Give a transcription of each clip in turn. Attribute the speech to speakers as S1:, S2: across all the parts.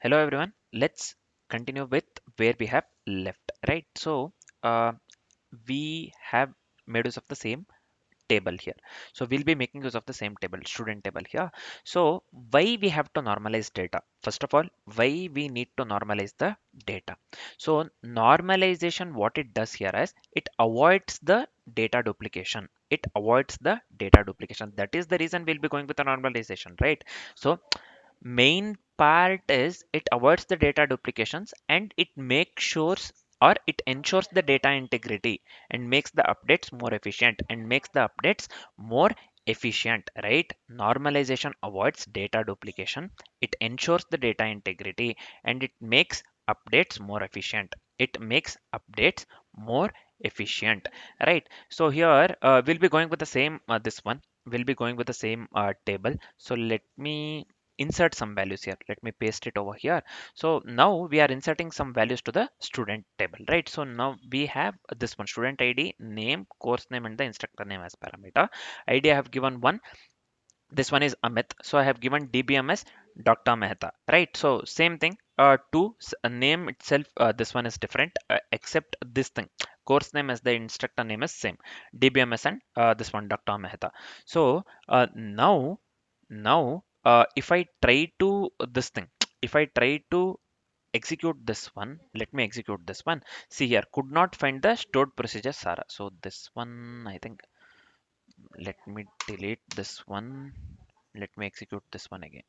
S1: Hello everyone. Let's continue with where we have left, right? So we have made use of the same table here. So we'll be making use of the same table, student table here. So why we have to normalize data? First of all, why we need to normalize the data? So normalization, what it does here is it avoids the data duplication. It avoids the data duplication. That is the reason we'll be going with the normalization, right? So main part is it avoids the data duplications and it makes sure or it ensures the data integrity and makes the updates more efficient and makes the updates more efficient, right? Normalization avoids data duplication, it ensures the data integrity, and it makes updates more efficient. It makes updates more efficient, right? So here we'll be going with the same this one we'll be going with the same table. So let me insert some values here. Let me paste it over here. So now we are inserting some values to the student table, right? So now we have this one, student ID, name, course name, and the instructor name as parameter. ID I have given one. This one is Amit. So I have given DBMS Dr. Mehta, right? So same thing. Name itself, this one is different, except this thing. Course name as the instructor name is same. DBMS and this one Dr. Mehta. So now, if I try to this thing, if I try to execute this one, let me execute this one. See here, could not find the stored procedure Sara. So this one, I think, let me delete this one. Let me execute this one again.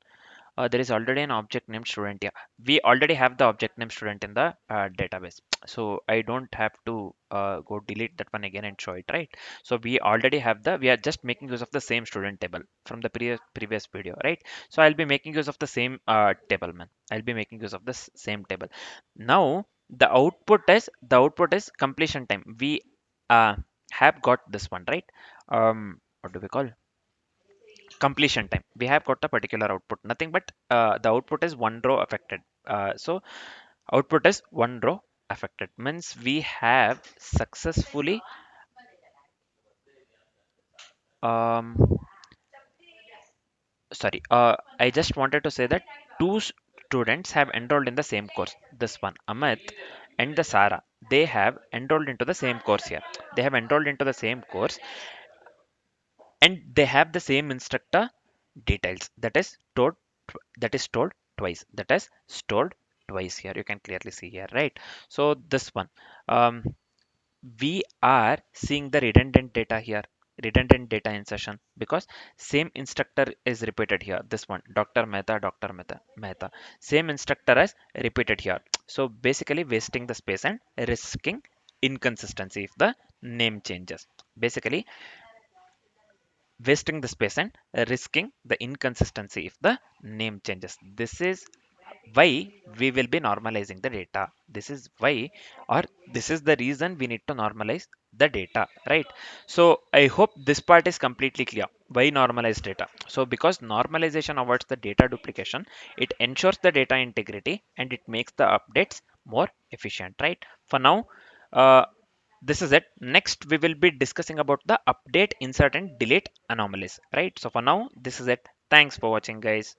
S1: There is already an object named student. Yeah, we already have the object named student in the database, so I don't have to go delete that one again and show it, right? So we already have the, we are just making use of the same student table from the previous video, right? So I'll be making use of the same table, man. I'll be making use of this same table. Now the output is completion time. We uh, have got this one, right? What do we call completion time? We have got a particular output, nothing but the output is one row affected. So output is one row affected means we have successfully um, sorry, I just wanted to say that two students have enrolled in the same course. This one, Amit and the Sara, they have enrolled into the same course here. They have enrolled into the same course and they have the same instructor details that is told twice, that is stored twice. Here you can clearly see here, right? So this one, um, we are seeing the redundant data here, redundant data insertion, because same instructor is repeated here. This one, Dr. Mehta, same instructor is repeated here. So basically wasting the space and risking inconsistency if the name changes. Basically wasting the space and risking the inconsistency if the name changes. This is why we will be normalizing the data. This is why, or this is the reason we need to normalize the data, right? So I hope this part is completely clear. Why normalize data? So because normalization avoids the data duplication, it ensures the data integrity, and it makes the updates more efficient, right? For now, uh, this is it. Next we will be discussing about the update, insert, and delete anomalies, right? So for now, this is it. Thanks for watching, guys.